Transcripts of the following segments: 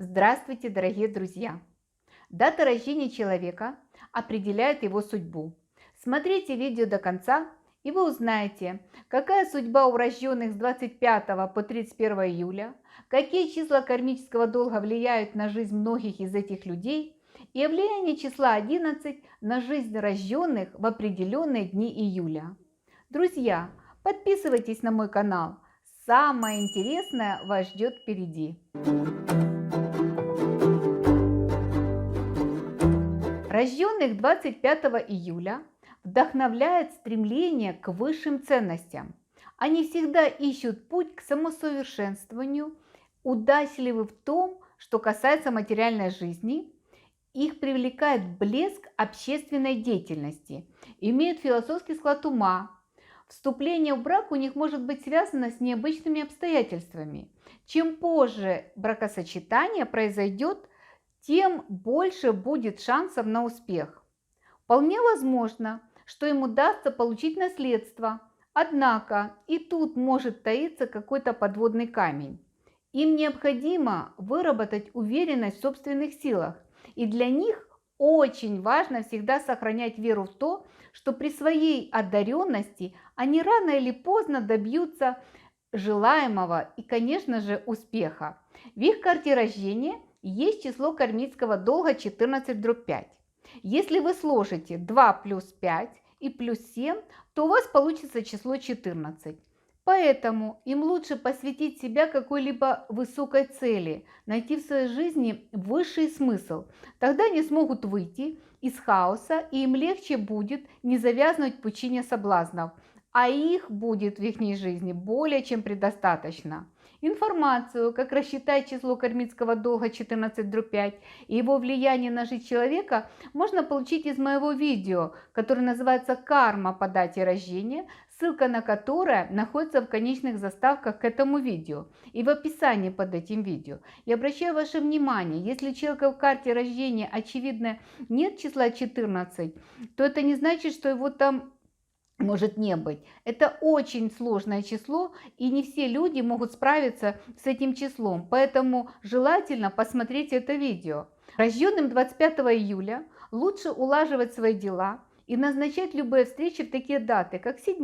Здравствуйте, дорогие друзья! Дата рождения человека определяет его судьбу. Смотрите видео до конца, и вы узнаете, какая судьба у рожденных с 25 по 31 июля, какие числа кармического долга влияют на жизнь многих из этих людей и о влиянии числа 11 на жизнь рожденных в определенные дни июля. Друзья, подписывайтесь на мой канал. Самое интересное вас ждет впереди. Рожденных 25 июля вдохновляет стремление к высшим ценностям. Они всегда ищут путь к самосовершенствованию, удачливы в том, что касается материальной жизни. Их привлекает блеск общественной деятельности, имеют философский склад ума. Вступление в брак у них может быть связано с необычными обстоятельствами. Чем позже бракосочетание произойдет, тем больше будет шансов на успех. Вполне возможно, что им удастся получить наследство, однако и тут может таиться какой-то подводный камень. Им необходимо выработать уверенность в собственных силах, и для них очень важно всегда сохранять веру в то, что при своей одаренности они рано или поздно добьются желаемого и, конечно же, успеха. В их карте рождения есть число кармического долга 14/5. Если вы сложите 2 плюс 5 и плюс 7, то у вас получится число 14. Поэтому им лучше посвятить себя какой-либо высокой цели, найти в своей жизни высший смысл. Тогда они смогут выйти из хаоса, и им легче будет не завязнуть в пучине соблазнов, а их будет в их жизни более чем предостаточно. Информацию, как рассчитать число кармического долга 14/5 и его влияние на жизнь человека, можно получить из моего видео, которое называется «Карма по дате рождения», ссылка на которое находится в конечных заставках к этому видео и в описании под этим видео. И обращаю ваше внимание, если у человека в карте рождения очевидно нет числа 14, то это не значит, что его там может не быть. Это очень сложное число, и не все люди могут справиться с этим числом, поэтому желательно посмотреть это видео. Рожденным 25 июля лучше улаживать свои дела и назначать любые встречи в такие даты, как 7,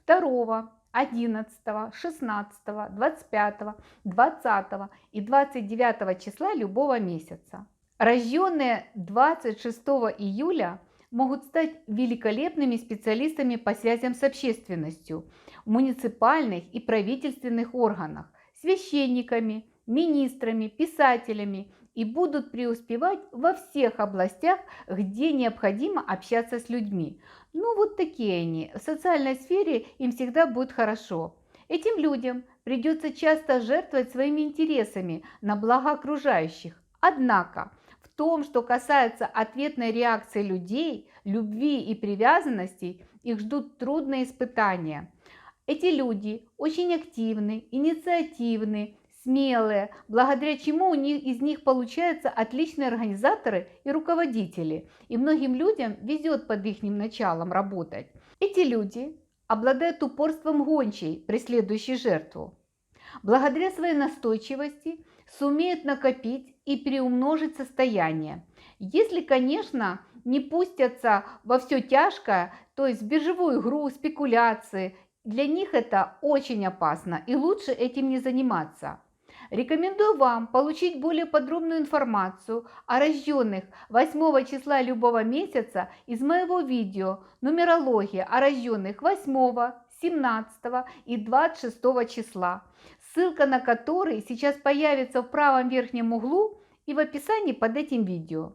2, 11, 16, 25, 20 и 29 числа любого месяца. Рожденные 26 июля могут стать великолепными специалистами по связям с общественностью в муниципальных и правительственных органах, священниками, министрами, писателями и будут преуспевать во всех областях, где необходимо общаться с людьми. Ну вот такие они. В социальной сфере им всегда будет хорошо. Этим людям придется часто жертвовать своими интересами на благо окружающих. Однако, в том, что касается ответной реакции людей, любви и привязанностей, их ждут трудные испытания. Эти люди очень активны, инициативны, смелые, благодаря чему из них получаются отличные организаторы и руководители, и многим людям везет под их началом работать. Эти люди обладают упорством гончей, преследующей жертву. Благодаря своей настойчивости сумеют накопить и приумножить состояние. Если, конечно, не пустятся во все тяжкое, то есть в биржевую игру, спекуляции, для них это очень опасно и лучше этим не заниматься. Рекомендую вам получить более подробную информацию о рожденных 8 числа любого месяца из моего видео «Нумерология о рожденных 8, 17 и 26 числа», ссылка на который сейчас появится в правом верхнем углу и в описании под этим видео.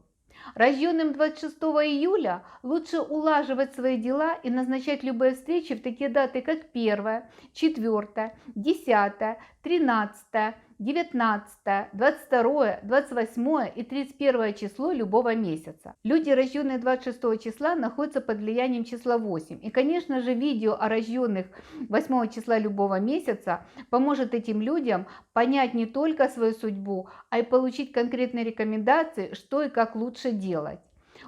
Рожденным 26 июля лучше улаживать свои дела и назначать любые встречи в такие даты, как 1, 4, 10, 13, 19, 22, 28 и 31 число любого месяца. Люди, рожденные 26 числа, находятся под влиянием числа 8. И, конечно же, видео о рожденных 8 числа любого месяца поможет этим людям понять не только свою судьбу, а и получить конкретные рекомендации, что и как лучше делать.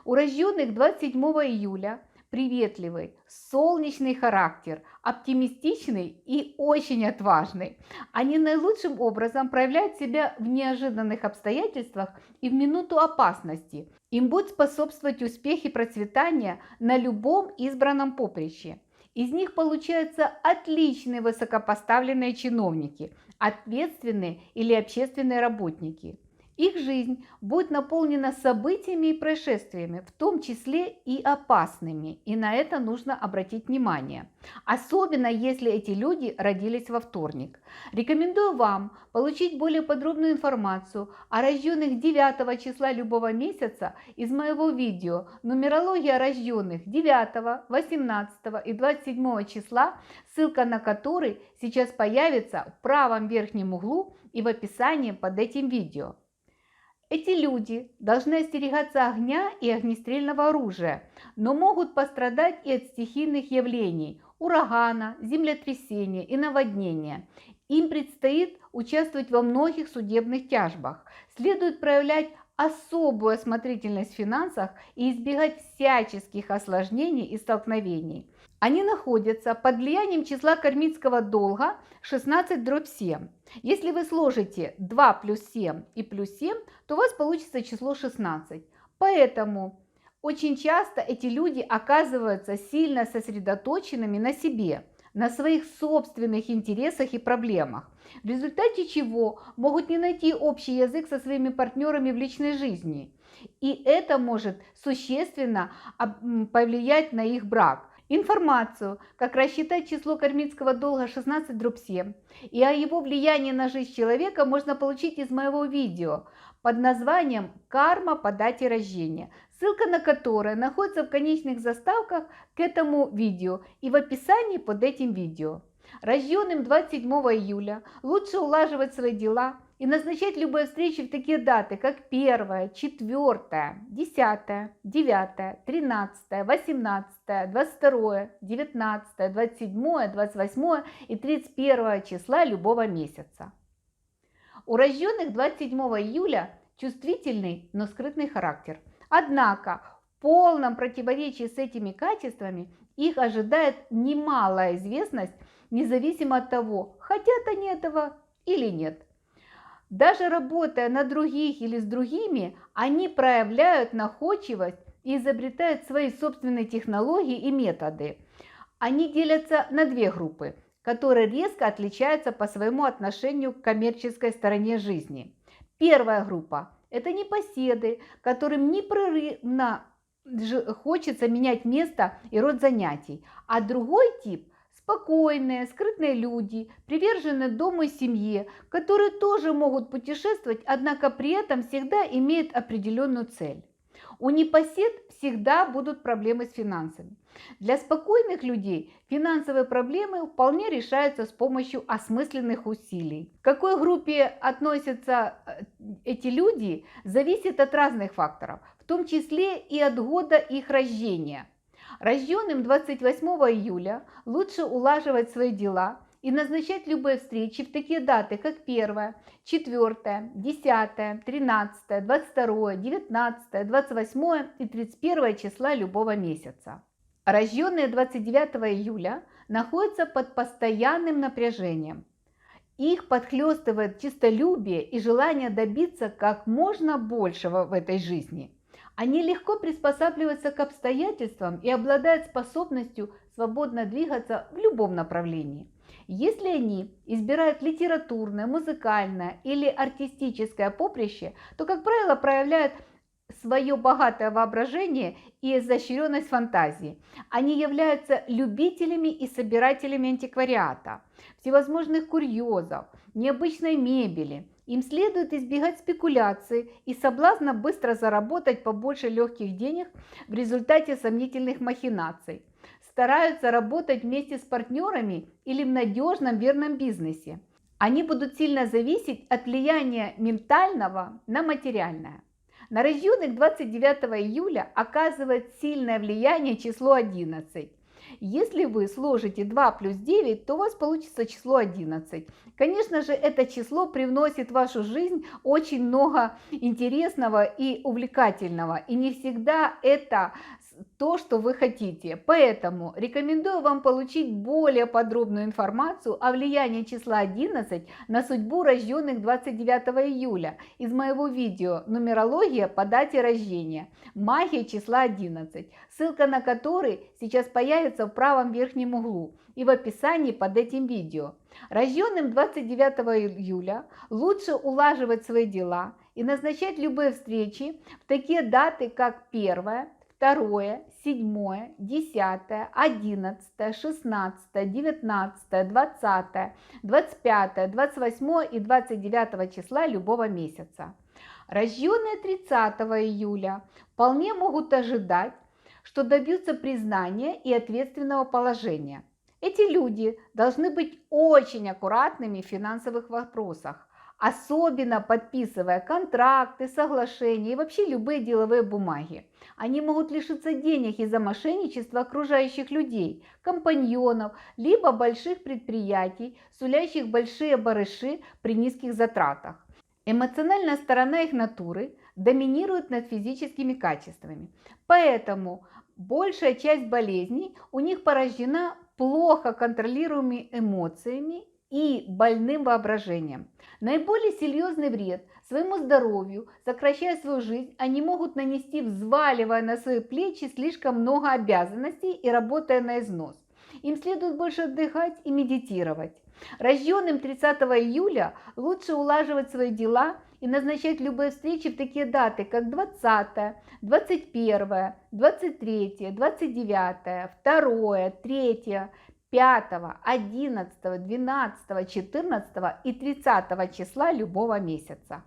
У рожденных 27 июля приветливый, солнечный характер, оптимистичный и очень отважный. Они наилучшим образом проявляют себя в неожиданных обстоятельствах и в минуту опасности. Им будет способствовать успех и процветание на любом избранном поприще. Из них получаются отличные высокопоставленные чиновники, ответственные или общественные работники. Их жизнь будет наполнена событиями и происшествиями, в том числе и опасными, и на это нужно обратить внимание. Особенно если эти люди родились во вторник. Рекомендую вам получить более подробную информацию о рожденных 9 числа любого месяца из моего видео «Нумерология рожденных 9, 18 и 27 числа», ссылка на который сейчас появится в правом верхнем углу и в описании под этим видео. Эти люди должны остерегаться огня и огнестрельного оружия, но могут пострадать и от стихийных явлений – урагана, землетрясения и наводнения. Им предстоит участвовать во многих судебных тяжбах. Следует проявлять особую осмотрительность в финансах и избегать всяческих осложнений и столкновений. Они находятся под влиянием числа кармического долга 16/7. Если вы сложите 2 плюс 7 и плюс 7, то у вас получится число 16. Поэтому очень часто эти люди оказываются сильно сосредоточенными на себе, на своих собственных интересах и проблемах, в результате чего могут не найти общий язык со своими партнерами в личной жизни. И это может существенно повлиять на их брак. Информацию, как рассчитать число кармического долга 16/7 и о его влиянии на жизнь человека можно получить из моего видео под названием «Карма по дате рождения», ссылка на которое находится в конечных заставках к этому видео и в описании под этим видео. Рожденным 27 июля лучше улаживать свои дела и назначать любые встречи в такие даты, как 1, 4, 10, 9, 13, 18, 22, 19, 27, 28 и 31 числа любого месяца. У рожденных 27 июля чувствительный, но скрытный характер. Однако в полном противоречии с этими качествами их ожидает немалая известность, независимо от того, хотят они этого или нет. Даже работая на других или с другими, они проявляют находчивость и изобретают свои собственные технологии и методы. Они делятся на две группы, которые резко отличаются по своему отношению к коммерческой стороне жизни. Первая группа – это непоседы, которым непрерывно хочется менять место и род занятий, а другой тип – спокойные, скрытные люди, приверженные дому и семье, которые тоже могут путешествовать, однако при этом всегда имеют определенную цель. У непосед всегда будут проблемы с финансами. Для спокойных людей финансовые проблемы вполне решаются с помощью осмысленных усилий. К какой группе относятся эти люди, зависит от разных факторов, в том числе и от года их рождения. Рожденным 28 июля лучше улаживать свои дела и назначать любые встречи в такие даты, как 1, 4, 10, 13, 22, 19, 28 и 31 числа любого месяца. Рожденные 29 июля находятся под постоянным напряжением. Их подхлестывает честолюбие и желание добиться как можно большего в этой жизни. Они легко приспосабливаются к обстоятельствам и обладают способностью свободно двигаться в любом направлении. Если они избирают литературное, музыкальное или артистическое поприще, то, как правило, проявляют свое богатое воображение и изощренность фантазии. Они являются любителями и собирателями антиквариата, всевозможных курьезов, необычной мебели. Им следует избегать спекуляций и соблазна быстро заработать побольше легких денег в результате сомнительных махинаций. Стараются работать вместе с партнерами или в надежном верном бизнесе. Они будут сильно зависеть от влияния ментального на материальное. На рожденных 29 июля оказывает сильное влияние число 11. Если вы сложите 2 плюс 9, то у вас получится число 11. Конечно же, это число привносит в вашу жизнь очень много интересного и увлекательного. И не всегда это то, что вы хотите. Поэтому рекомендую вам получить более подробную информацию о влиянии числа 11 на судьбу рожденных 29 июля из моего видео «Нумерология по дате рождения. Магия числа 11», ссылка на который сейчас появится в правом верхнем углу и в описании под этим видео. Рожденным 29 июля лучше улаживать свои дела и назначать любые встречи в такие даты, как 1, 2, 7, 10, 11, 16, 19, 20, 25, 28 и 29 числа любого месяца. Рожденные 30 июля вполне могут ожидать, что добьются признания и ответственного положения. Эти люди должны быть очень аккуратными в финансовых вопросах, особенно подписывая контракты, соглашения и вообще любые деловые бумаги. Они могут лишиться денег из-за мошенничества окружающих людей, компаньонов, либо больших предприятий, сулящих большие барыши при низких затратах. Эмоциональная сторона их натуры доминирует над физическими качествами, поэтому большая часть болезней у них порождена плохо контролируемыми эмоциями и больным воображением. Наиболее серьезный вред своему здоровью, сокращая свою жизнь, они могут нанести, взваливая на свои плечи слишком много обязанностей и работая на износ. Им следует больше отдыхать и медитировать. Рожденным 30 июля лучше улаживать свои дела и назначать любые встречи в такие даты, как 20, 21, 23, 29, 2, 3, 5, 11, 12, 14 и 30 числа любого месяца.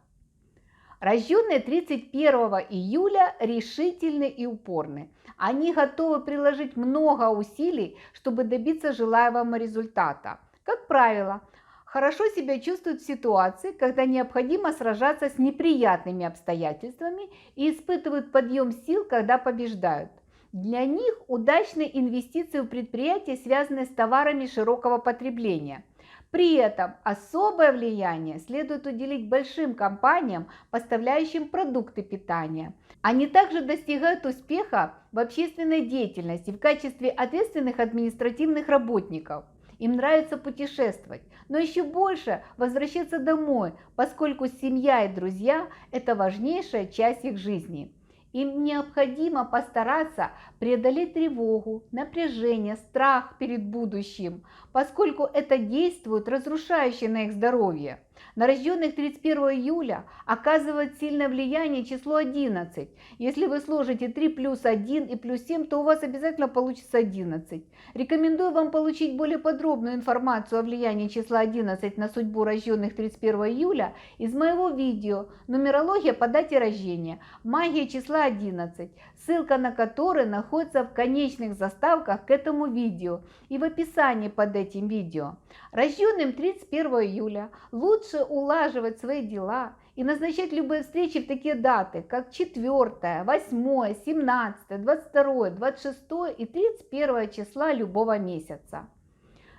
Рожденные 31 июля решительны и упорны. Они готовы приложить много усилий, чтобы добиться желаемого результата. Как правило, хорошо себя чувствуют в ситуации, когда необходимо сражаться с неприятными обстоятельствами и испытывают подъем сил, когда побеждают. Для них удачные инвестиции в предприятия связаны с товарами широкого потребления. При этом особое влияние следует уделить большим компаниям, поставляющим продукты питания. Они также достигают успеха в общественной деятельности в качестве ответственных административных работников. Им нравится путешествовать, но еще больше возвращаться домой, поскольку семья и друзья – это важнейшая часть их жизни. Им необходимо постараться преодолеть тревогу, напряжение, страх перед будущим, поскольку это действует разрушающе на их здоровье. На рожденных 31 июля оказывает сильное влияние число 11. Если вы сложите 3 плюс 1 и плюс 7, то у вас обязательно получится 11. Рекомендую вам получить более подробную информацию о влиянии числа 11 на судьбу рожденных 31 июля из моего видео «Нумерология по дате рождения. Магия числа 11», ссылка на которое находится в конечных заставках к этому видео и в описании под этим видео. Рожденным 31 июля лучше улаживать свои дела и назначать любые встречи в такие даты, как 4, 8, 17, 22, 26 и 31 числа любого месяца.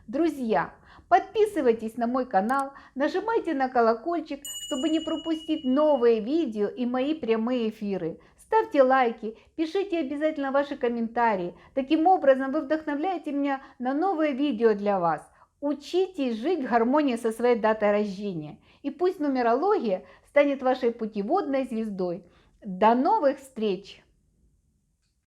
Друзья, подписывайтесь на мой канал, нажимайте на колокольчик, чтобы не пропустить новые видео и мои прямые эфиры. Ставьте лайки, пишите обязательно ваши комментарии. Таким образом вы вдохновляете меня на новые видео для вас. Учитесь жить в гармонии со своей датой рождения. И пусть нумерология станет вашей путеводной звездой. До новых встреч!